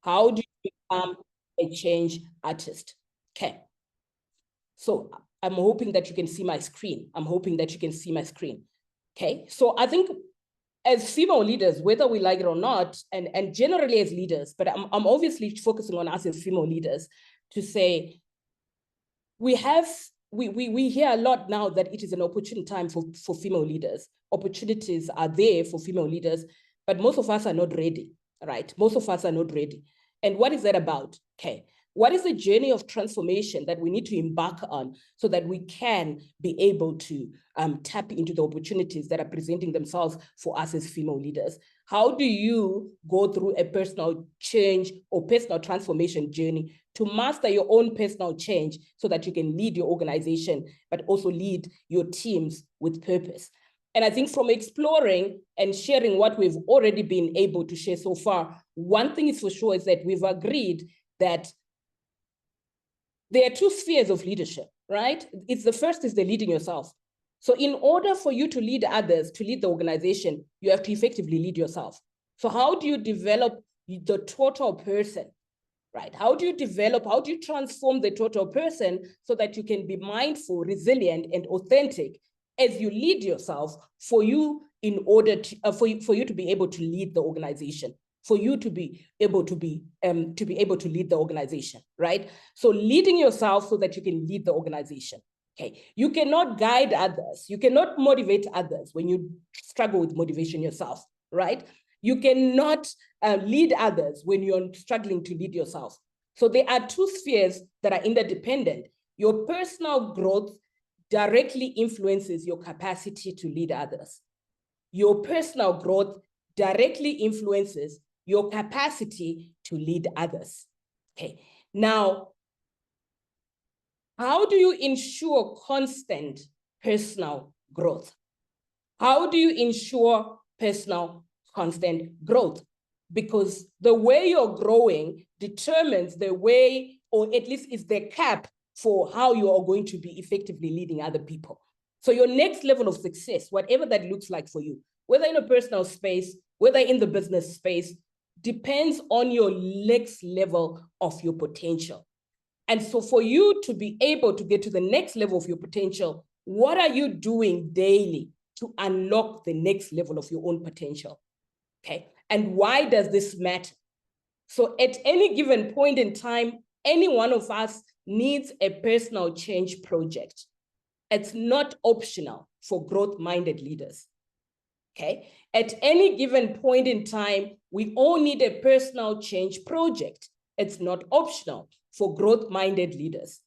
How do you become a change artist? Okay. So I'm hoping that you can see my screen. Okay. So I think as female leaders, whether we like it or not, and generally as leaders, but I'm obviously focusing on us as female leaders to say, we hear a lot now that it is an opportune time for female leaders. Opportunities are there for female leaders, but most of us are not ready, right? Most of us are not ready. And what is that about? Okay. What is the journey of transformation that we need to embark on so that we can be able to tap into the opportunities that are presenting themselves for us as female leaders? How do you go through a personal change or personal transformation journey to master your own personal change so that you can lead your organization, but also lead your teams with purpose? And I think from exploring and sharing what we've already been able to share so far, one thing is for sure is that we've agreed that there are two spheres of leadership, right? The first is the leading yourself. So in order for you to lead others, to lead the organization, you have to effectively lead yourself. So how do you develop the total person, right? How do you transform the total person so that you can be mindful, resilient, and authentic as you lead yourself for you in order to, for you to be able to lead the organization? For you to be able to lead the organization, right? So leading yourself so that you can lead the organization. Okay, you cannot guide others, you cannot motivate others when you struggle with motivation yourself, right? You cannot lead others when you're struggling to lead yourself. So there are two spheres that are interdependent. Your personal growth directly influences your capacity to lead others. Your personal growth directly influences your capacity to lead others. Okay, now, how do you ensure constant personal growth? How do you ensure personal constant growth? Because the way you're growing determines the way, or at least is the cap for how you are going to be effectively leading other people. So your next level of success, whatever that looks like for you, whether in a personal space, whether in the business space, depends on your next level of your potential. And so for you to be able to get to the next level of your potential, what are you doing daily to unlock the next level of your own potential? Okay. And why does this matter? So at any given point in time, any one of us needs a personal change project. It's not optional for growth-minded leaders. Okay. At any given point in time, we all need a personal change project. It's not optional for growth-minded leaders.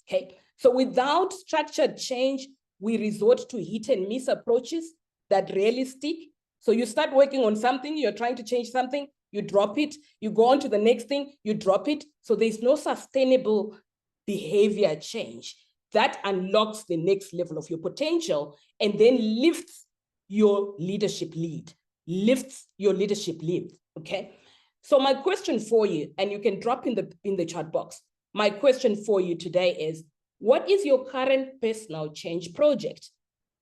Okay. So without structured change, we resort to hit and miss approaches that rarely stick. So you start working on something, you're trying to change something, you drop it, you go on to the next thing, you drop it. So there's no sustainable behavior change that unlocks the next level of your potential and then lifts your leadership lead, okay? So my question for you, and you can drop in the chat box, my question for you today is, what is your current personal change project?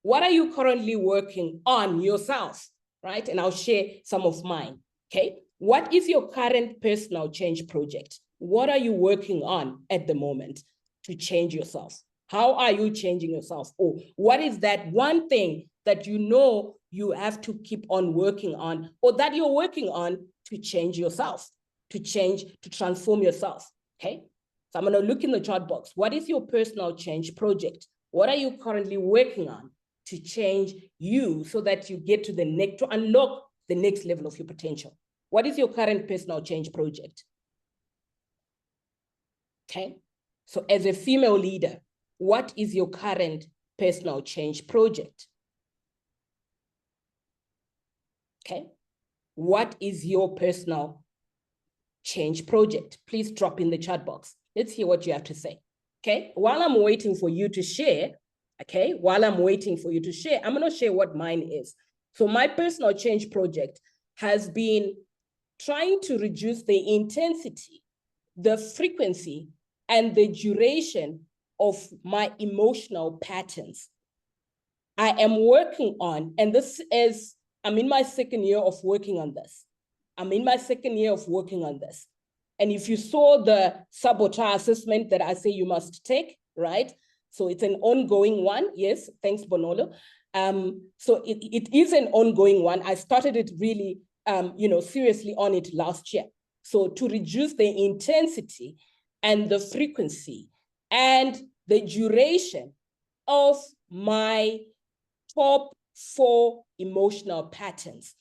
What are you currently working on yourself, right? And I'll share some of mine, okay? What is your current personal change project? What are you working on at the moment to change yourself? How are you changing yourself? Or what is that one thing that you know you have to keep on working on, or that you're working on to change yourself, to transform yourself, okay? So I'm gonna look in the chat box. What is your personal change project? What are you currently working on to change you so that you get to to unlock the next level of your potential? What is your current personal change project? Okay, so as a female leader, what is your current personal change project? Okay, what is your personal change project? Please drop in the chat box. Let's hear what you have to say. Okay, while I'm waiting for you to share, I'm gonna share what mine is. So my personal change project has been trying to reduce the intensity, the frequency, and the duration of my emotional patterns. I am working on, and I'm in my second year of working on this. I'm in my second year of working on this. And if you saw the saboteur assessment that I say you must take, right? So it's an ongoing one. Yes, thanks, Bonolo. So it is an ongoing one. I started it really, seriously on it last year. So to reduce the intensity and the frequency and the duration of my top 4 emotional patterns.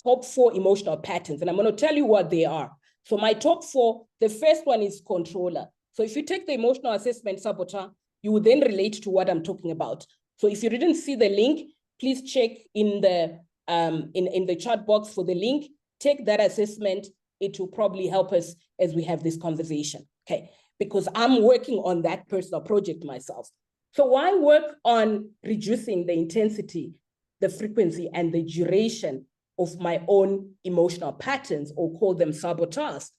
Top 4 emotional patterns. And I'm going to tell you what they are. So my top 4, the first one is controller. So if you take the emotional assessment saboteur, you will then relate to what I'm talking about. So if you didn't see the link, please check in the chat box for the link. Take that assessment. It will probably help us as we have this conversation, okay? Because I'm working on that personal project myself. So why work on reducing the intensity, the frequency, and the duration of my own emotional patterns, or call them saboteurs?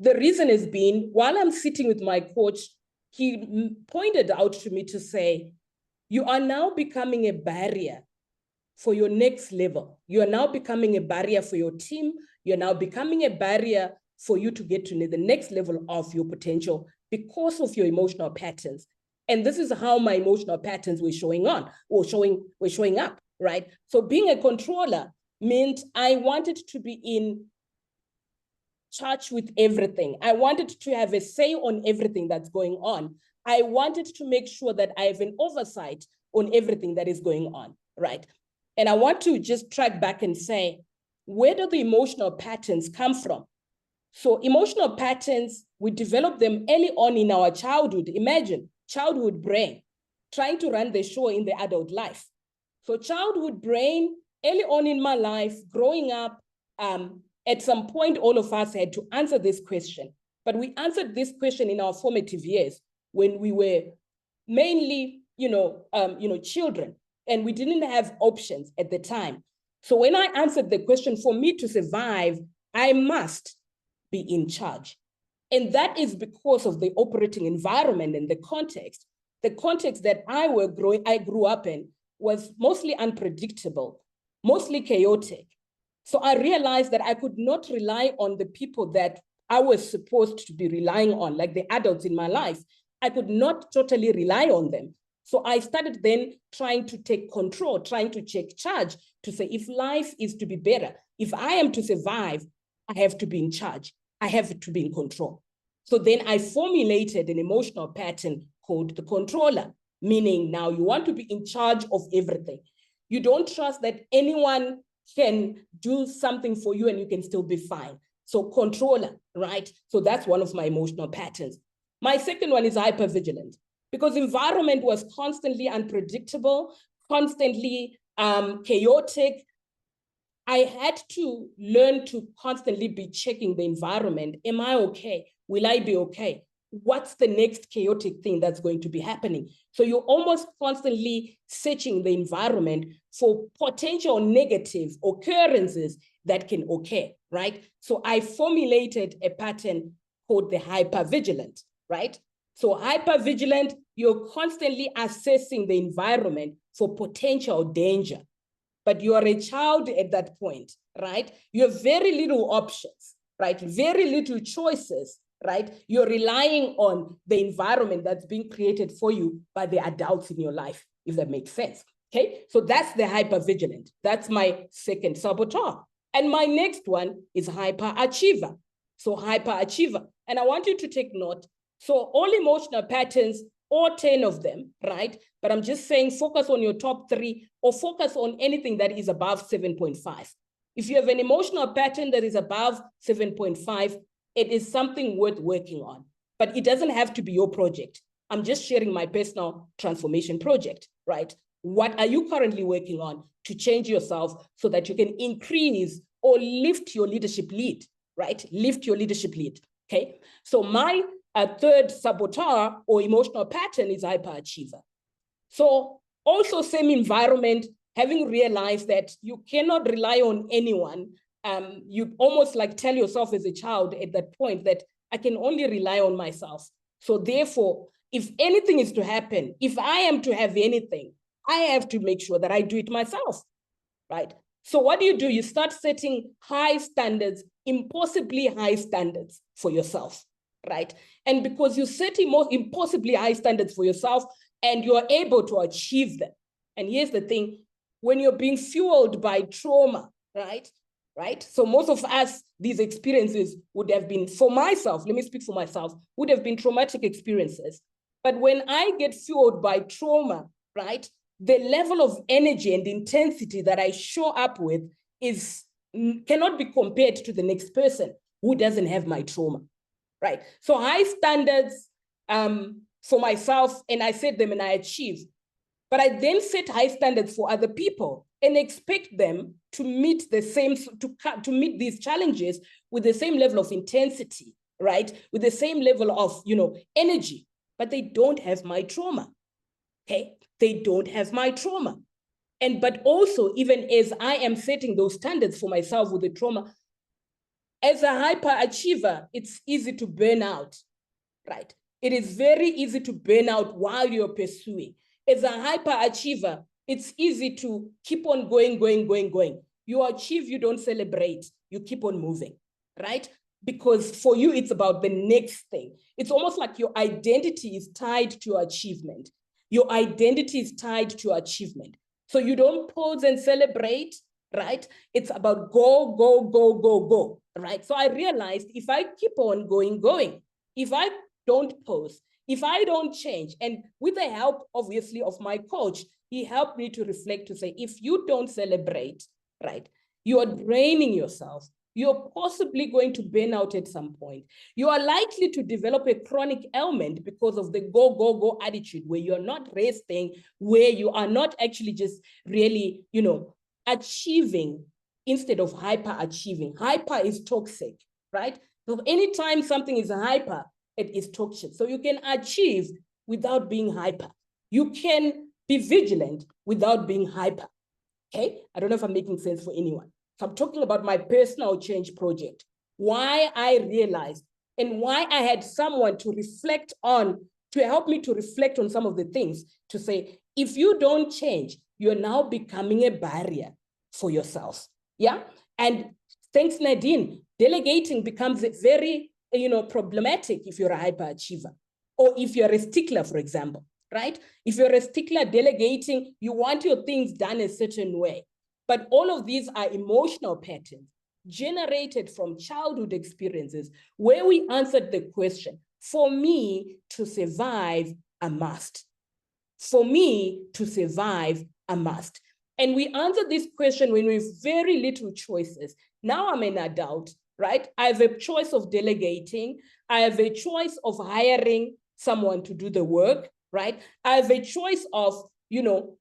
The reason has been, while I'm sitting with my coach, he pointed out to me to say, you are now becoming a barrier for your next level. You are now becoming a barrier for your team. You're now becoming a barrier for you to get to the next level of your potential because of your emotional patterns. And this is how my emotional patterns were showing up, right? So being a controller meant I wanted to be in charge with everything. I wanted to have a say on everything that's going on. I wanted to make sure that I have an oversight on everything that is going on, right? And I want to just track back and say, where do the emotional patterns come from? So emotional patterns, we develop them early on in our childhood. Imagine childhood brain trying to run the show in the adult life. So childhood brain, early on in my life, growing up, at some point, all of us had to answer this question. But we answered this question in our formative years when we were mainly, children, and we didn't have options at the time. So when I answered the question, for me to survive, I must be in charge. And that is because of the operating environment and the context. The context that I grew up in was mostly unpredictable, mostly chaotic. So I realized that I could not rely on the people that I was supposed to be relying on, like the adults in my life. I could not totally rely on them. So I started then trying to take control, trying to take charge, to say, if life is to be better, if I am to survive, I have to be in charge. I have to be in control. So then I formulated an emotional pattern called the controller, meaning now you want to be in charge of everything. You don't trust that anyone can do something for you and you can still be fine. So controller, right? So that's one of my emotional patterns. My second one is hypervigilant, because environment was constantly unpredictable, constantly chaotic. I had to learn to constantly be checking the environment. Am I okay? Will I be okay? What's the next chaotic thing that's going to be happening? So you're almost constantly searching the environment for potential negative occurrences that can occur, right? So I formulated a pattern called the hypervigilant, right? So hypervigilant, you're constantly assessing the environment for potential danger. But you are a child at that point, right? You have very little options, right? Very little choices, right? You're relying on the environment that's being created for you by the adults in your life, if that makes sense, okay? So that's the hypervigilant. That's my second saboteur. And my next one is hyperachiever. So hyperachiever. And I want you to take note. So all emotional patterns, or 10 of them, right? But I'm just saying focus on your top 3 or focus on anything that is above 7.5. If you have an emotional pattern that is above 7.5, it is something worth working on, but it doesn't have to be your project. I'm just sharing my personal transformation project, right? What are you currently working on to change yourself so that you can increase or lift your leadership lead, right? Lift your leadership lead, okay? So my third saboteur or emotional pattern is hyperachiever. So also same environment, having realized that you cannot rely on anyone, you almost like tell yourself as a child at that point that I can only rely on myself. So therefore, if anything is to happen, if I am to have anything, I have to make sure that I do it myself, right? So what do? You start setting high standards, impossibly high standards for yourself, right? And because you set impossibly high standards for yourself and you're able to achieve them. And here's the thing, when you're being fueled by trauma, right? So most of us, these experiences would have been, for myself, let me speak for myself, would have been traumatic experiences. But when I get fueled by trauma, right, the level of energy and intensity that I show up with cannot be compared to the next person who doesn't have my trauma, right? So high standards for myself, and I set them and I achieve. But I then set high standards for other people and expect them to meet to meet these challenges with the same level of intensity, right? With the same level of, energy, but they don't have my trauma, okay? They don't have my trauma. But also, even as I am setting those standards for myself with the trauma, as a hyperachiever, it's easy to burn out, right? It is very easy to burn out while you're pursuing. As a hyperachiever, it's easy to keep on going. You achieve, you don't celebrate, you keep on moving, right? Because for you, it's about the next thing. It's almost like your identity is tied to your achievement. Your identity is tied to your achievement. So you don't pause and celebrate, right? It's about go, right? So I realized if I keep on going, if I don't pause, if I don't change, and with the help, obviously, of my coach, he helped me to reflect, to say, if you don't celebrate, right, you are draining yourself. You're possibly going to burn out at some point. You are likely to develop a chronic ailment because of the go attitude, where you're not resting, where you are not actually just really, achieving instead of hyper achieving. Hyper is toxic, right? So anytime something is hyper, it is toxic. So you can achieve without being hyper. You can be vigilant without being hyper. Okay? I don't know if I'm making sense for anyone. So I'm talking about my personal change project, why I realized and why I had someone to reflect on, to help me to reflect on some of the things, to say, if you don't change, you're now becoming a barrier for yourself. Yeah? And thanks, Nadine, delegating becomes very, problematic if you're a hyperachiever, or if you're a stickler, for example, right? If you're a stickler delegating, you want your things done a certain way. But all of these are emotional patterns generated from childhood experiences where we answered the question, for me to survive, I must. For me to survive, I must. And we answered this question when we have very little choices. Now I'm an adult, right? I have a choice of delegating. I have a choice of hiring someone to do the work, right? I have a choice of,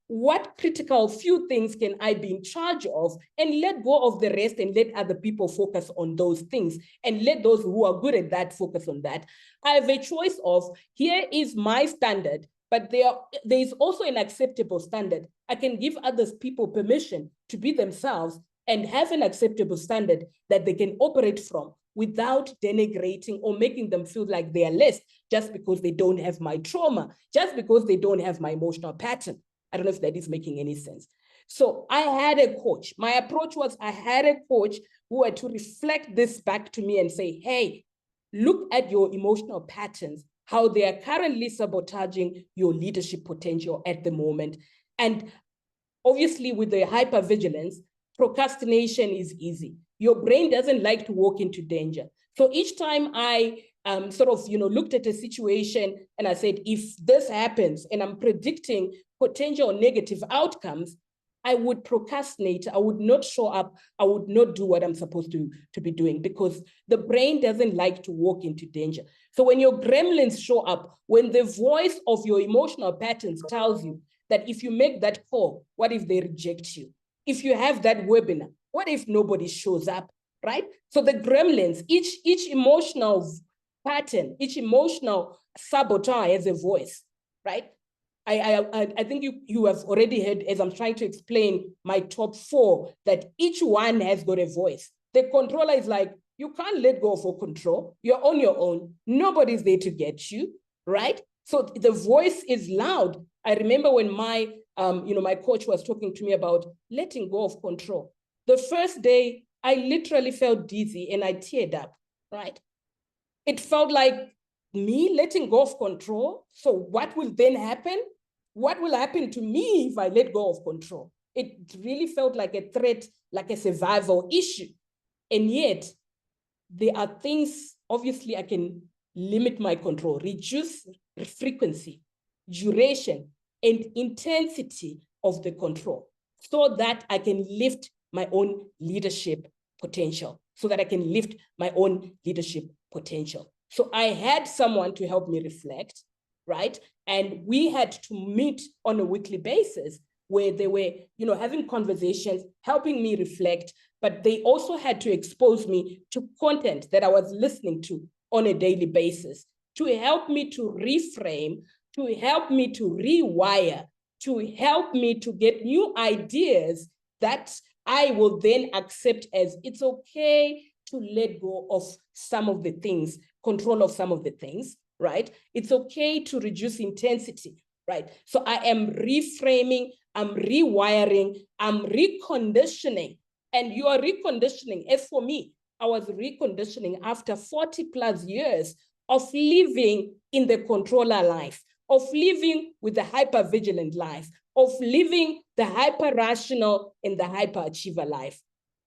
what critical few things can I be in charge of, and let go of the rest and let other people focus on those things, and let those who are good at that focus on that. I have a choice of, here is my standard, but there is also an acceptable standard. I can give others people permission to be themselves and have an acceptable standard that they can operate from without denigrating or making them feel like they are less just because they don't have my trauma, just because they don't have my emotional pattern. I don't know if that is making any sense. So I had a coach. My approach was, I had a coach who had to reflect this back to me and say, hey, look at your emotional patterns, how they are currently sabotaging your leadership potential at the moment. And obviously with the hypervigilance, procrastination is easy. Your brain doesn't like to walk into danger. So each time I looked at a situation and I said, if this happens and I'm predicting potential negative outcomes, I would procrastinate. I would not show up. I would not do what I'm supposed to be doing, because the brain doesn't like to walk into danger. So when your gremlins show up, when the voice of your emotional patterns tells you that if you make that call, what if they reject you? If you have that webinar, what if nobody shows up, right? So the gremlins, each emotional pattern, each emotional saboteur has a voice, right? I think you have already heard, as I'm trying to explain my top 4, that each one has got a voice. The controller is like, you can't let go for control. You're on your own. Nobody's there to get you, right? So the voice is loud. I remember when my coach was talking to me about letting go of control. The first day, I literally felt dizzy and I teared up, right? It felt like me letting go of control. So what will then happen? What will happen to me if I let go of control? It really felt like a threat, like a survival issue. And yet, there are things, obviously, I can limit my control, reduce frequency, duration, and intensity of the control so that I can lift my own leadership potential, so that I can lift my own leadership potential. So I had someone to help me reflect, right? And we had to meet on a weekly basis where they were, having conversations, helping me reflect, but they also had to expose me to content that I was listening to on a daily basis to help me to reframe, to help me to rewire, to help me to get new ideas that I will then accept as it's okay to let go of some of the things, control of some of the things, right? It's okay to reduce intensity, right? So I am reframing, I'm rewiring, I'm reconditioning. And you are reconditioning. As for me, I was reconditioning after 40 plus years of living in the controller life, of living with the hyper-vigilant life, of living the hyper-rational and the hyper-achiever life.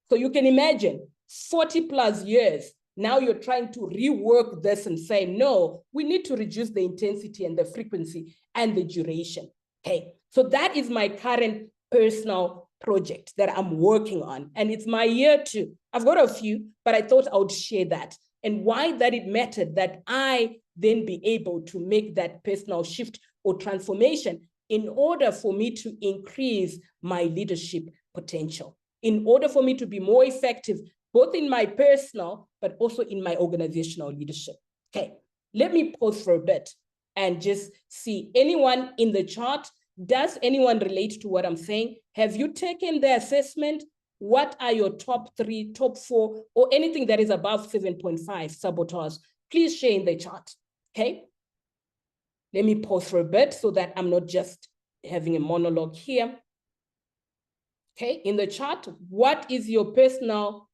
So you can imagine 40 plus years, now you're trying to rework this and say, no, we need to reduce the intensity and the frequency and the duration. Okay, so that is my current personal project that I'm working on. And it's my year 2. I've got a few, but I thought I would share that and why that it mattered that I then be able to make that personal shift or transformation in order for me to increase my leadership potential, in order for me to be more effective, both in my personal, but also in my organizational leadership. Okay, let me pause for a bit and just see anyone in the chat. Does anyone relate to what I'm saying? Have you taken the assessment? What are your top 3, top 4, or anything that is above 7.5 saboteurs? Please share in the chat, okay? Let me pause for a bit so that I'm not just having a monologue here. Okay, in the chat, what is your personal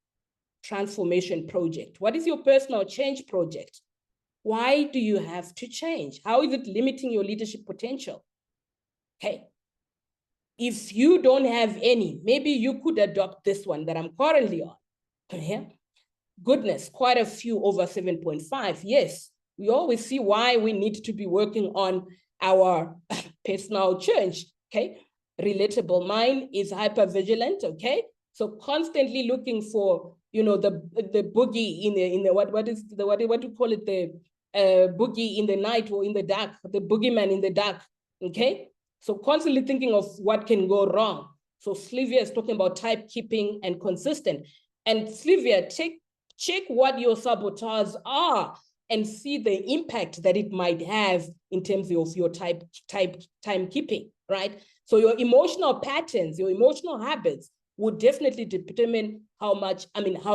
transformation project? What is your personal change project? Why do you have to change? How is it limiting your leadership potential? Okay. If you don't have any, maybe you could adopt this one that I'm currently on. Yeah. Goodness, quite a few over 7.5. Yes, we always see why we need to be working on our personal change. Okay. Relatable. Mine is hyper-vigilant. Okay. So constantly looking for, the boogie in the what do you call it? The boogie in the night or in the dark, the boogeyman in the dark. Okay. So constantly thinking of what can go wrong. So Slivia is talking about type keeping and consistent. And Slivia, check what your saboteurs are and see the impact that it might have in terms of your time keeping, right? So your emotional patterns, your emotional habits would definitely determine how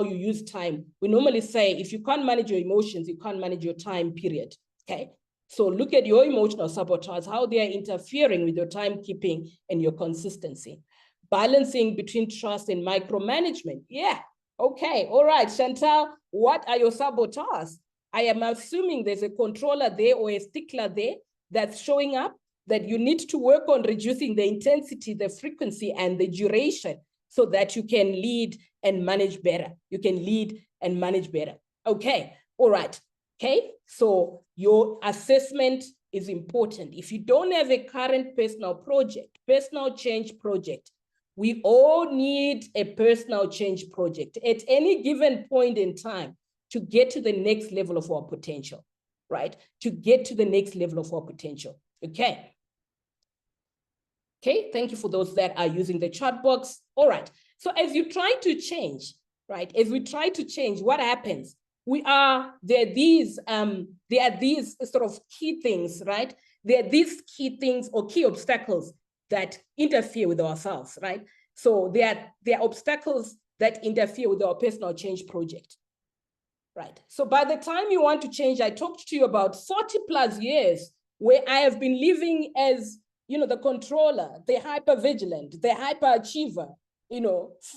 you use time. We normally say, if you can't manage your emotions, you can't manage your time, period, okay? So look at your emotional saboteurs, how they are interfering with your timekeeping and your consistency. Balancing between trust and micromanagement. Yeah, okay, all right, Chantal, what are your saboteurs? I am assuming there's a controller there or a stickler there that's showing up that you need to work on reducing the intensity, the frequency, and the duration so that you can lead and manage better. You can lead and manage better. Okay, all right. Okay, so your assessment is important. If you don't have a current personal change project, we all need a personal change project at any given point in time to get to the next level of our potential, right? To get to the next level of our potential, okay? Okay, thank you for those that are using the chat box. All right, so as you try to change, right? As we try to change, what happens? There are these sort of key things, right? There are these key things or key obstacles that interfere with ourselves, right? So there are obstacles that interfere with our personal change project, right? So by the time you want to change, I talked to you about 40 plus years where I have been living as, the controller, the hyper-vigilant, the hyper-achiever,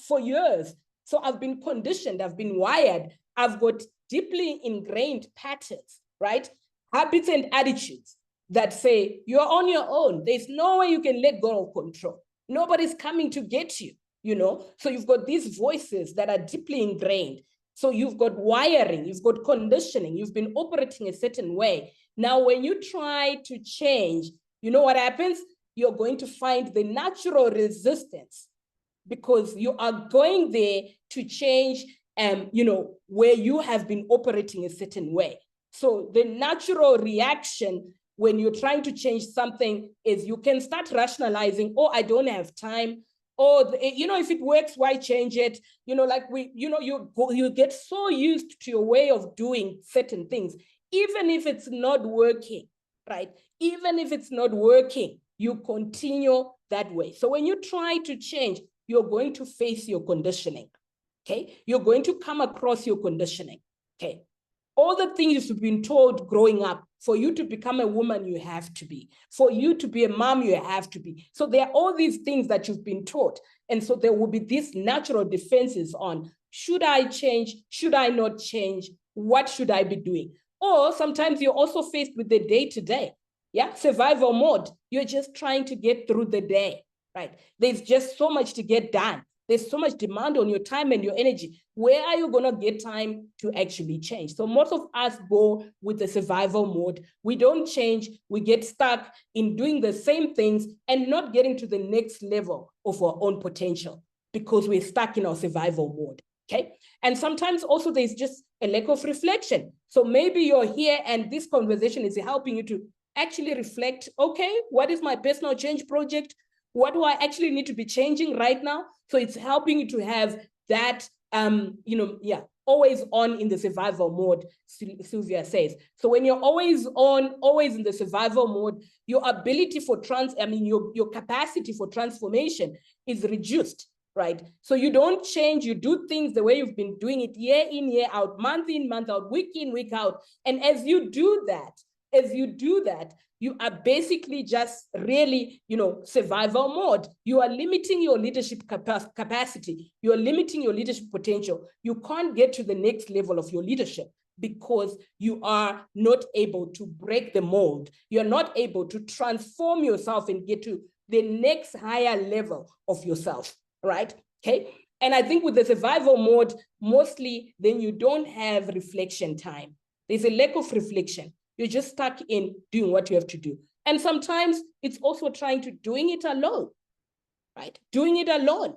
for years. So I've been conditioned, I've been wired, I've got deeply ingrained patterns, right? Habits and attitudes that say you're on your own. There's no way you can let go of control. Nobody's coming to get you, So you've got these voices that are deeply ingrained. So you've got wiring, you've got conditioning, you've been operating a certain way. Now, when you try to change, you know what happens? You're going to find the natural resistance because you are going there to change, where you have been operating a certain way. So the natural reaction when you're trying to change something is you can start rationalizing, oh, I don't have time. Or, if it works, why change it? You get so used to your way of doing certain things, even if it's not working, right? Even if it's not working, you continue that way. So when you try to change, you're going to face your conditioning, okay? You're going to come across your conditioning, okay? All the things you've been told growing up, for you to become a woman, you have to be. For you to be a mom, you have to be. So there are all these things that you've been taught. And so there will be these natural defenses on, should I change? Should I not change? What should I be doing? Or sometimes you're also faced with the day-to-day, survival mode. You're just trying to get through the day, right? There's just so much to get done. There's so much demand on your time and your energy. Where are you going to get time to actually change? So most of us go with the survival mode. We don't change. We get stuck in doing the same things and not getting to the next level of our own potential because we're stuck in our survival mode, okay? And sometimes also there's just a lack of reflection. So maybe you're here and this conversation is helping you to actually reflect, okay, what is my personal change project? What do I actually need to be changing right now? So it's helping you to have that, always on in the survival mode, Sylvia says. So when you're always on, always in the survival mode, your ability for your capacity for transformation is reduced, right? So you don't change, you do things the way you've been doing it year in, year out, month in, month out, week in, week out. And as you do that, you are basically just really, survival mode. You are limiting your leadership capacity. You are limiting your leadership potential. You can't get to the next level of your leadership because you are not able to break the mold. You're not able to transform yourself and get to the next higher level of yourself, right? Okay. And I think with the survival mode, mostly then you don't have reflection time. There's a lack of reflection. You're just stuck in doing what you have to do. And sometimes it's also trying to doing it alone, right? Doing it alone.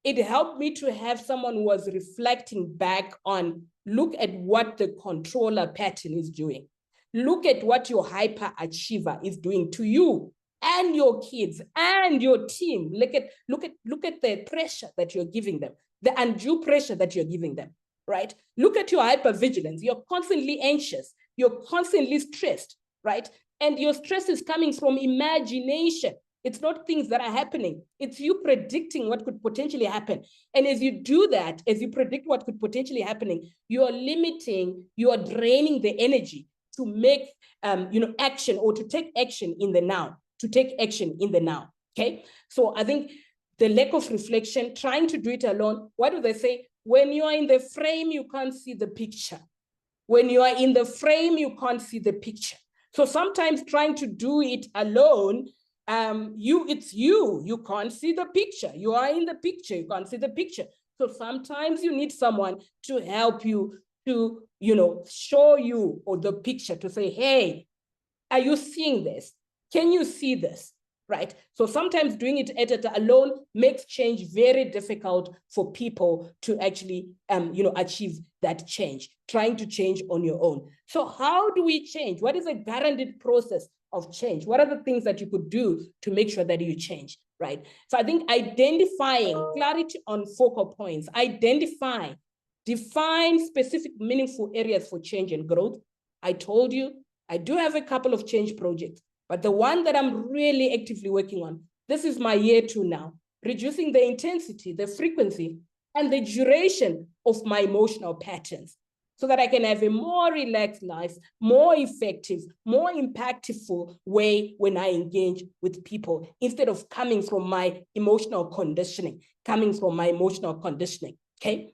It helped me to have someone who was reflecting back on, look at what the controller pattern is doing. Look at what your hyperachiever is doing to you and your kids and your team. Look at the pressure that you're giving them, the undue pressure that you're giving them, right? Look at your hypervigilance. You're constantly anxious. You're constantly stressed, right? And your stress is coming from imagination. It's not things that are happening. It's you predicting what could potentially happen. And as you do that, as you predict what could potentially happening, you are draining the energy to make, action or to take action in the now, okay? So I think the lack of reflection, trying to do it alone, what do they say? When you are in the frame, you can't see the picture. When you are in the frame, you can't see the picture. So sometimes trying to do it alone, you can't see the picture. You are in the picture, you can't see the picture. So sometimes you need someone to help you to, show you or the picture to say, hey, are you seeing this? Can you see this? Right? So sometimes doing it alone makes change very difficult for people to actually, achieve that change, trying to change on your own. So how do we change? What is a guaranteed process of change? What are the things that you could do to make sure that you change, right? So I think identifying clarity on focal points, define specific meaningful areas for change and growth. I told you, I do have a couple of change projects, but the one that I'm really actively working on, this is my year 2 now, reducing the intensity, the frequency, and the duration of my emotional patterns. so that I can have a more relaxed life, more effective, more impactful way when I engage with people, instead of coming from my emotional conditioning, okay?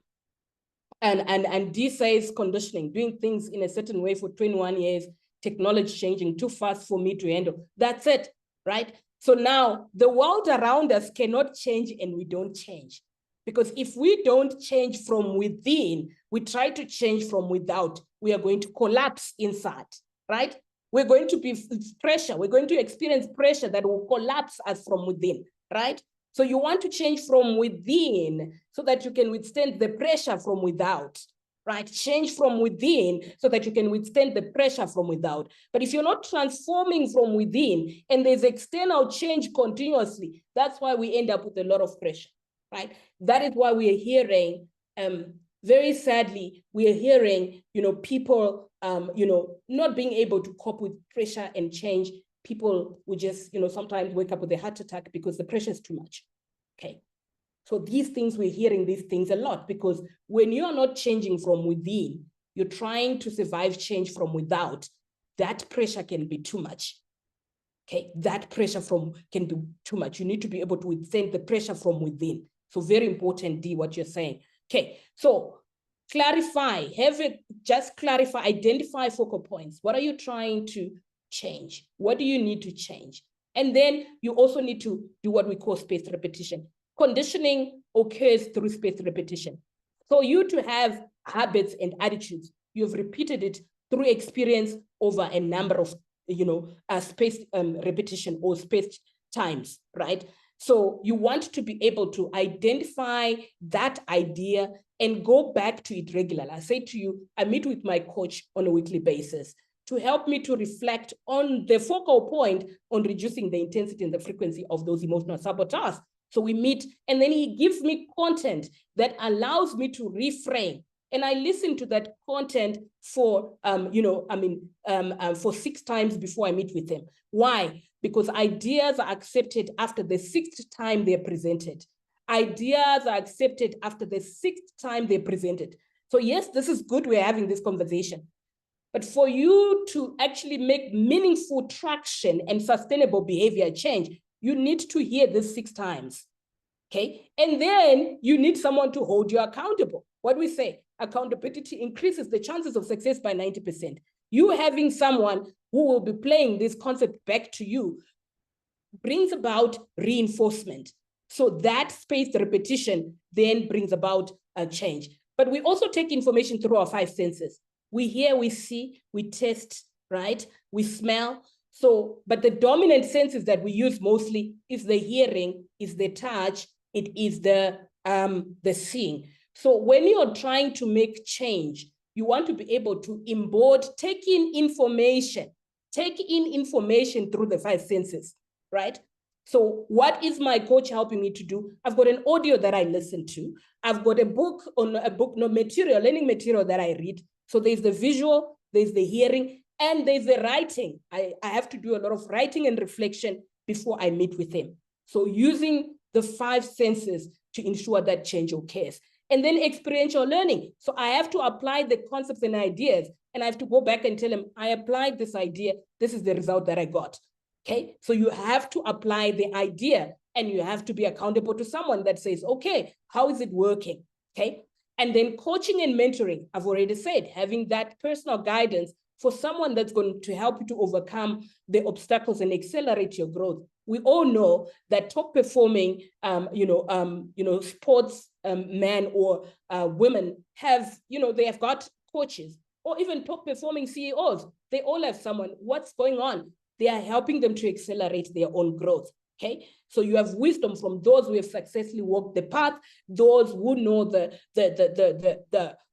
And D says conditioning, doing things in a certain way for 21 years, technology changing too fast for me to handle. That's it, right? So now the world around us cannot change and we don't change. Because if we don't change from within, we try to change from without, we are going to collapse inside, right? We're going to be pressure. We're going to experience pressure that will collapse us from within, right? So you want to change from within so that you can withstand the pressure from without, right? Change from within so that you can withstand the pressure from without. But if you're not transforming from within and there's external change continuously, that's why we end up with a lot of pressure, right? That is why we are hearing, very sadly, we are hearing, people, not being able to cope with pressure and change. People will just, sometimes wake up with a heart attack because the pressure is too much, okay? So these things, we're hearing these things a lot, because when you are not changing from within, you're trying to survive change from without, that pressure can be too much, okay? That pressure can be too much. You need to be able to withstand the pressure from within. So very important, D, what you're saying. Okay, so clarify, clarify, identify focal points. What are you trying to change? What do you need to change? And then you also need to do what we call spaced repetition. Conditioning occurs through spaced repetition. So you to have habits and attitudes, you've repeated it through experience over a number of, spaced repetition or spaced times, right? So you want to be able to identify that idea and go back to it regularly. I say to you, I meet with my coach on a weekly basis to help me to reflect on the focal point on reducing the intensity and the frequency of those emotional saboteurs. So we meet, and then he gives me content that allows me to reframe. And I listen to that content for, for 6 times before I meet with him. Why? Because ideas are accepted after the 6th time they're presented. Ideas are accepted after the 6th time they're presented. So yes, this is good, we're having this conversation. But for you to actually make meaningful traction and sustainable behavior change, you need to hear this 6 times, okay? And then you need someone to hold you accountable. What we say, accountability increases the chances of success by 90%. You having someone who will be playing this concept back to you brings about reinforcement. So that spaced repetition then brings about a change. But we also take information through our 5 senses. We hear, we see, we taste, right? We smell. So, but the dominant senses that we use mostly is the hearing, is the touch, it is the seeing. So when you're trying to make change, you want to be able to take in information through the 5 senses, right? So what is my coach helping me to do? I've got an audio that I listen to. I've got learning material that I read. So there's the visual, there's the hearing, and there's the writing. I have to do a lot of writing and reflection before I meet with him. So using the 5 senses to ensure that change occurs. And then experiential learning. So I have to apply the concepts and ideas, and I have to go back and tell him, I applied this idea, this is the result that I got. Okay, so you have to apply the idea, and you have to be accountable to someone that says, okay, how is it working? Okay, and then coaching and mentoring, I've already said, having that personal guidance for someone that's going to help you to overcome the obstacles and accelerate your growth. We all know that top performing, sports men or women have, they have got coaches, or even top performing CEOs. They all have someone. What's going on? They are helping them to accelerate their own growth. Okay, so you have wisdom from those who have successfully walked the path, those who know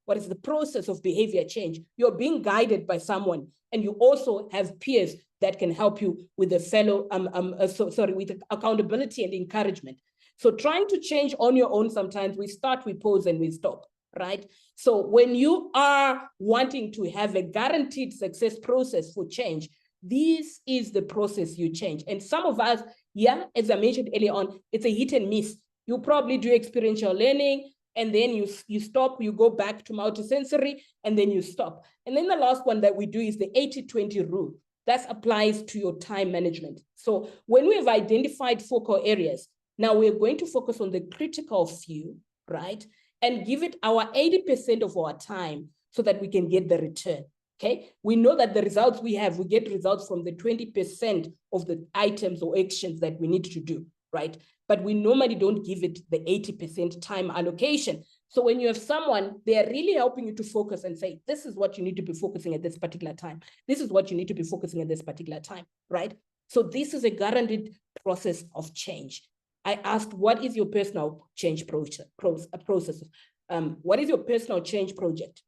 what is the process of behavior change. You're being guided by someone, and you also have peers that can help you with the with accountability and encouragement. So trying to change on your own, sometimes we start, we pause, and we stop, right? So when you are wanting to have a guaranteed success process for change, this is the process you change. And some of us, yeah, as I mentioned earlier on, it's a hit and miss. You probably do experiential learning, and then you stop, you go back to multisensory, and then you stop. And then the last one that we do is the 80-20 rule. That applies to your time management. So when we have identified focal areas, now we're going to focus on the critical few, right? And give it our 80% of our time so that we can get the return, okay? We know that the results we get results from the 20% of the items or actions that we need to do, right? But we normally don't give it the 80% time allocation. So when you have someone, they are really helping you to focus and say, this is what you need to be focusing at this particular time. This is what you need to be focusing at this particular time, right? So this is a guaranteed process of change. I asked, what is your personal change process? What is your personal change project?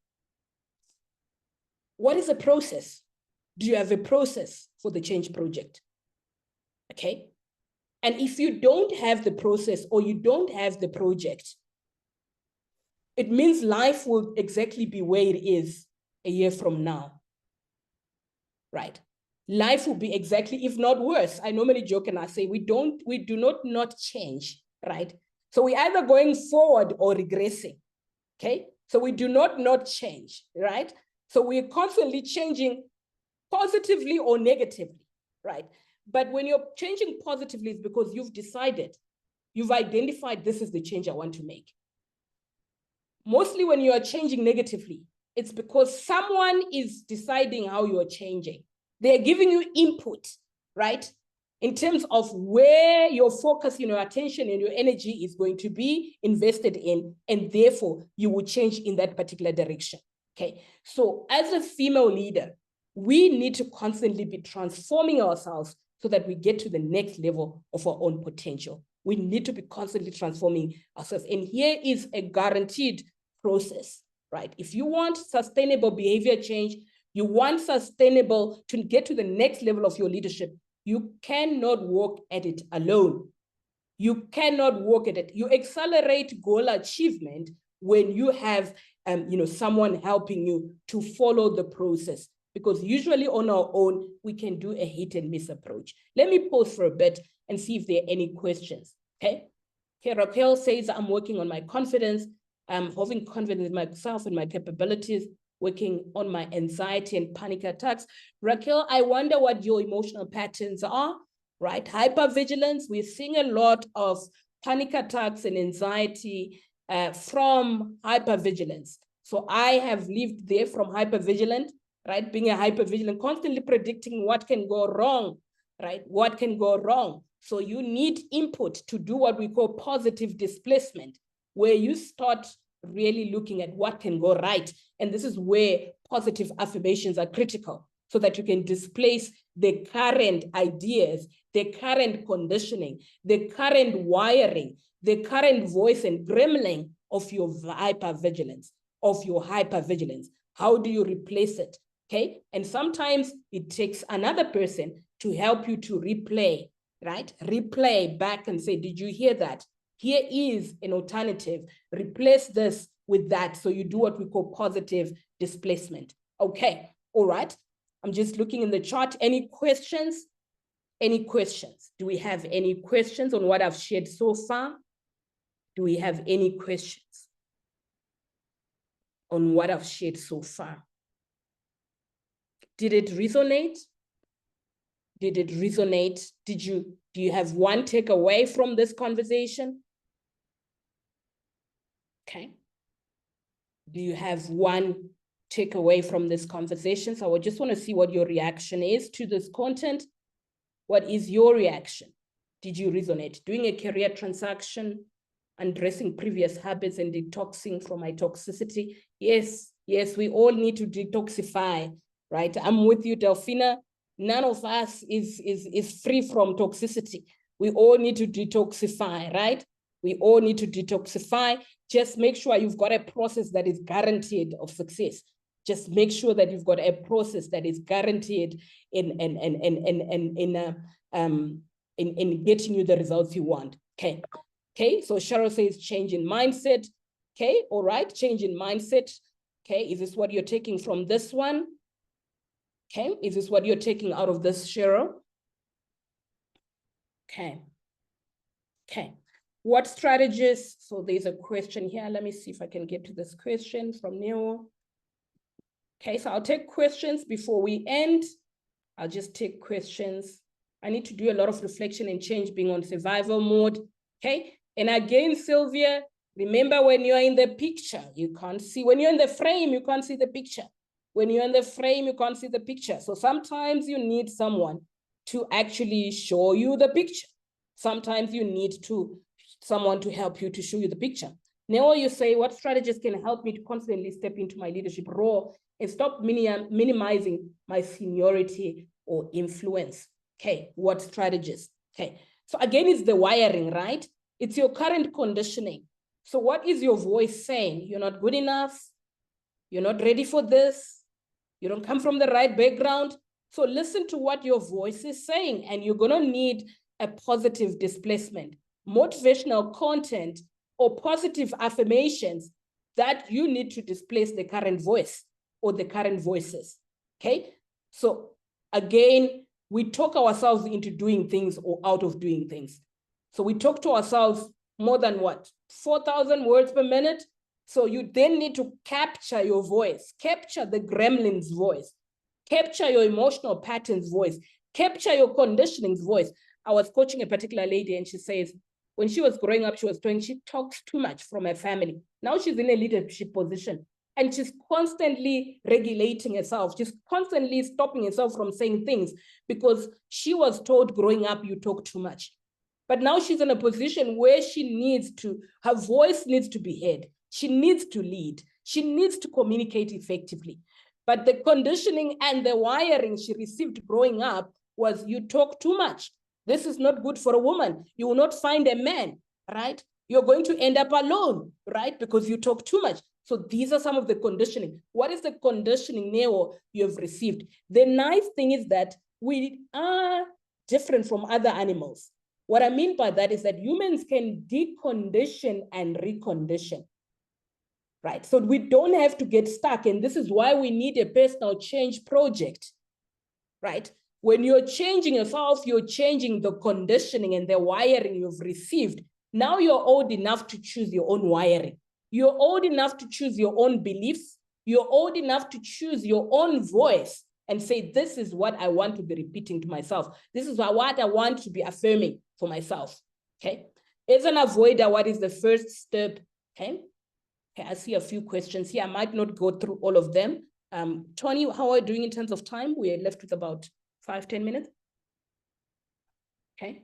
What is a process? Do you have a process for the change project? Okay. And if you don't have the process or you don't have the project, it means life will exactly be where it is a year from now, right? Life will be exactly, if not worse. I normally joke and I say, we do not change, right? So we're either going forward or regressing, okay? So we do not change, right? So we're constantly changing positively or negatively, right? But when you're changing positively, it's because you've decided, you've identified this is the change I want to make. Mostly when you are changing negatively, it's because someone is deciding how you are changing. They're giving you input, right? In terms of where your focus, your attention and your energy is going to be invested in, and therefore you will change in that particular direction, okay? So as a female leader, we need to constantly be transforming ourselves so that we get to the next level of our own potential. We need to be constantly transforming ourselves. And here is a guaranteed process, right? If you want sustainable behavior change, you want sustainable to get to the next level of your leadership, you cannot work at it alone. You cannot work at it. You accelerate goal achievement when you have someone helping you to follow the process. Because usually on our own, we can do a hit and miss approach. Let me pause for a bit and see if there are any questions, okay? Okay, Raquel says, I'm working on my confidence. I'm having confidence in myself and my capabilities, working on my anxiety and panic attacks. Raquel, I wonder what your emotional patterns are, right? Hypervigilance, we're seeing a lot of panic attacks and anxiety from hypervigilance. So I have lived there from hypervigilant, right? Being a hypervigilant, constantly predicting what can go wrong, right? What can go wrong. So you need input to do what we call positive displacement, where you start really looking at what can go right. And this is where positive affirmations are critical, so that you can displace the current ideas, the current conditioning, the current wiring, the current voice and gremlin of your hypervigilance, How do you replace it? Okay. And sometimes it takes another person to help you to replay, right? Replay back and say, did you hear that? Here is an alternative. Replace this with that. So you do what we call positive displacement. Okay. All right. I'm just looking in the chart. Any questions? Any questions? Do we have any questions on what I've shared so far? Do we have any questions on what I've shared so far? Did it resonate? Did it resonate? Do you have one takeaway from this conversation? Okay. Do you have one takeaway from this conversation? So I just want to see what your reaction is to this content. What is your reaction? Did you resonate? Doing a career transaction, addressing previous habits and detoxing from my toxicity. Yes, we all need to detoxify, right? I'm with you, Delphina. None of us is free from toxicity. We all need to detoxify, right? We all need to detoxify. Just make sure you've got a process that is guaranteed of success. Just make sure that you've got a process that is guaranteed in getting you the results you want. Okay. Okay. So Cheryl says change in mindset. Okay. All right. Change in mindset. Okay. Is this what you're taking from this one? Okay. Is this what you're taking out of this, Cheryl? Okay. Okay. What strategies? So there's a question here. Let me see if I can get to this question from Neo. Okay, so I'll take questions before we end. I'll just take questions. I need to do a lot of reflection and change being on survival mode. Okay, and again, Sylvia, remember when you're in the picture, you can't see. When you're in the frame, you can't see the picture. When you're in the frame, you can't see the picture. So sometimes you need someone to actually show you the picture. Sometimes you need someone to help you to show you the picture. Now you say, what strategies can help me to constantly step into my leadership role and stop minimizing my seniority or influence? Okay, what strategies? Okay, so again, it's the wiring, right? It's your current conditioning. So what is your voice saying? You're not good enough. You're not ready for this. You don't come from the right background. So listen to what your voice is saying, and you're going to need a positive displacement, motivational content, or positive affirmations that you need to displace the current voice or the current voices. Okay. So again, we talk ourselves into doing things or out of doing things. So we talk to ourselves more than what? 4,000 words per minute. So you then need to capture your voice, capture the gremlin's voice, capture your emotional patterns voice, capture your conditioning's voice. I was coaching a particular lady and she says, when she was growing up, she talks too much from her family. Now she's in a leadership position and she's constantly regulating herself. She's constantly stopping herself from saying things because she was told growing up, you talk too much. But now she's in a position where her voice needs to be heard. She needs to lead. She needs to communicate effectively. But the conditioning and the wiring she received growing up was, you talk too much. This is not good for a woman. You will not find a man, right? You're going to end up alone, right? Because you talk too much. So these are some of the conditioning. What is the conditioning now you have received? The nice thing is that we are different from other animals. What I mean by that is that humans can decondition and recondition, right? So we don't have to get stuck. And this is why we need a personal change project, right? When you're changing yourself, you're changing the conditioning and the wiring you've received. Now you're old enough to choose your own wiring. You're old enough to choose your own beliefs. You're old enough to choose your own voice and say, this is what I want to be repeating to myself. This is what I want to be affirming for myself, okay? As an avoider, what is the first step, okay? Okay, I see a few questions here. I might not go through all of them. Tony, how are you doing in terms of time? We are left with about 5-10 minutes. Okay.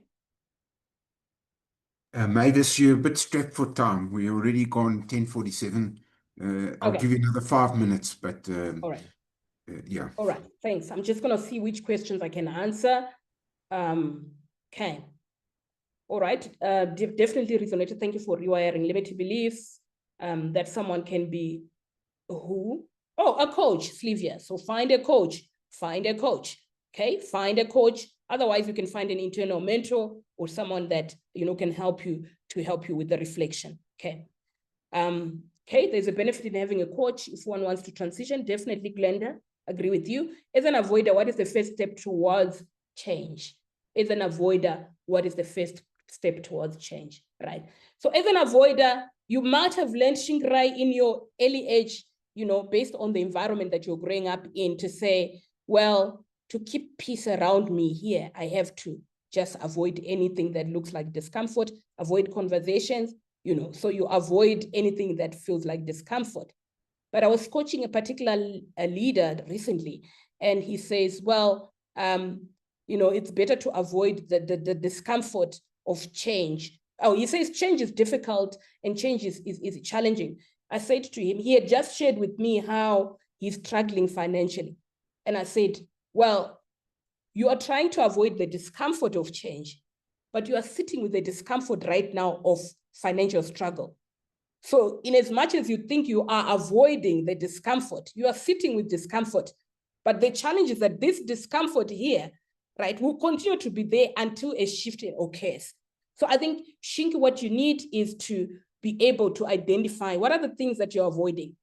Mavis, you're a bit strapped for time. We're already gone 10:47. I'll give you another 5 minutes, but all right. Yeah. All right, thanks. I'm just gonna see which questions I can answer. Okay. All right, definitely resonated. Thank you for rewiring limited beliefs. That someone can be who? Oh, a coach, Sylvia. So find a coach, okay? Find a coach. Otherwise, you can find an internal mentor or someone that, can help you with the reflection, okay? Okay, there's a benefit in having a coach if one wants to transition. Definitely, Glenda, agree with you. As an avoider, what is the first step towards change? As an avoider, what is the first step towards change, right? So as an avoider, you might have learned Shinkirai in your early age, based on the environment that you're growing up in, to say, well, to keep peace around me here, I have to just avoid anything that looks like discomfort, avoid conversations, so you avoid anything that feels like discomfort. But I was coaching a particular leader recently, and he says, well, it's better to avoid the discomfort of change. Oh, he says change is difficult and change is challenging. I said to him, he had just shared with me how he's struggling financially. And I said, well, you are trying to avoid the discomfort of change, but you are sitting with the discomfort right now of financial struggle. So in as much as you think you are avoiding the discomfort, you are sitting with discomfort. But the challenge is that this discomfort here, right, will continue to be there until a shift occurs. So I think, Shinki, what you need is to be able to identify what are the things that you're avoiding.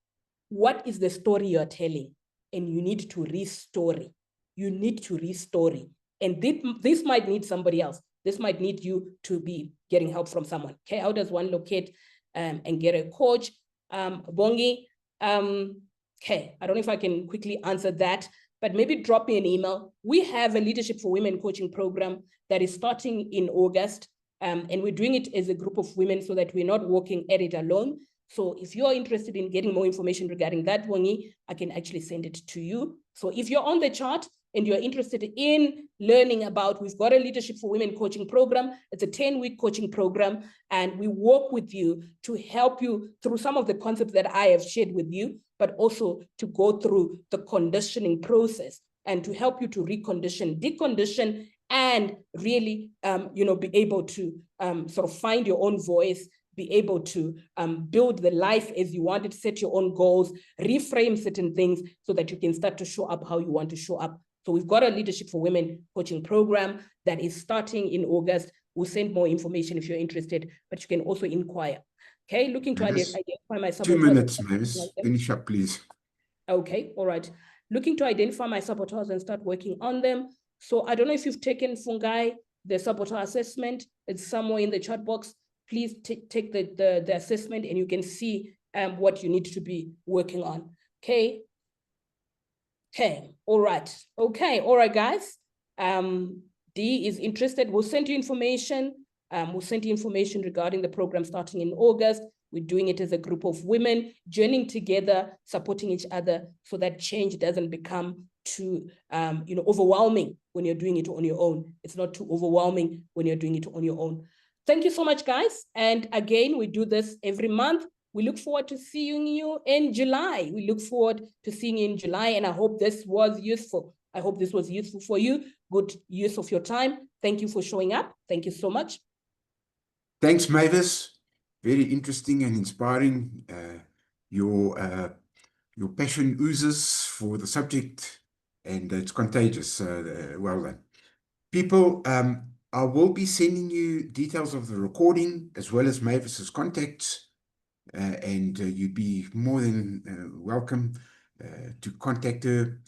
What is the story you're telling? And you need to restory. You need to restory. And this might need somebody else. this might need you to be getting help from someone. Okay, how does one locate and get a coach? Bongi, okay, I don't know if I can quickly answer that, but maybe drop me an email. We have a Leadership for Women coaching program that is starting in August, and we're doing it as a group of women so that we're not working at it alone. So if you're interested in getting more information regarding that, Bongi, I can actually send it to you. So if you're on the chart and you're interested in learning about, we've got a Leadership for Women coaching program. It's a 10-week coaching program, and we work with you to help you through some of the concepts that I have shared with you, but also to go through the conditioning process and to help you to recondition, decondition, and really, be able to sort of find your own voice, be able to build the life as you want it, set your own goals, reframe certain things so that you can start to show up how you want to show up. So we've got a Leadership for Women coaching program that is starting in August. We'll send more information if you're interested, but you can also inquire. Okay, looking to identify my saboteurs. 2 minutes, Mavis. Finish up, please. Okay, all right. Looking to identify my saboteurs and start working on them. So I don't know if you've taken Fungai, the saboteur assessment. It's somewhere in the chat box. Please take the assessment and you can see what you need to be working on. Okay. Okay. All right. Okay. All right, guys. Dee is interested. We'll send you information. We'll send you information regarding the program starting in August. We're doing it as a group of women, journeying together, supporting each other so that change doesn't become too overwhelming when you're doing it on your own. It's not too overwhelming when you're doing it on your own. Thank you so much, guys. And again, we do this every month. We look forward to seeing you in July. We look forward to seeing you in July, and I hope this was useful. I hope this was useful for you. Good use of your time. Thank you for showing up. Thank you so much. Thanks, Mavis. Very interesting and inspiring. Your passion oozes for the subject, and it's contagious. Well done. People, I will be sending you details of the recording as well as Mavis's contacts, and you'd be more than welcome to contact her.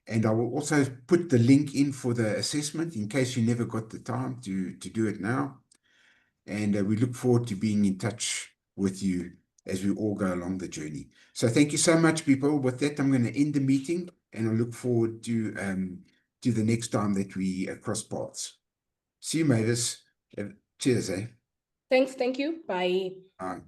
And I will also put the link in for the assessment in case you never got the time to do it now. And we look forward to being in touch with you as we all go along the journey. So thank you so much, people. With that, I'm going to end the meeting, and I look forward to the next time that we cross paths. See you, Mavis. Cheers, eh? Thanks. Thank you. Bye. Bye.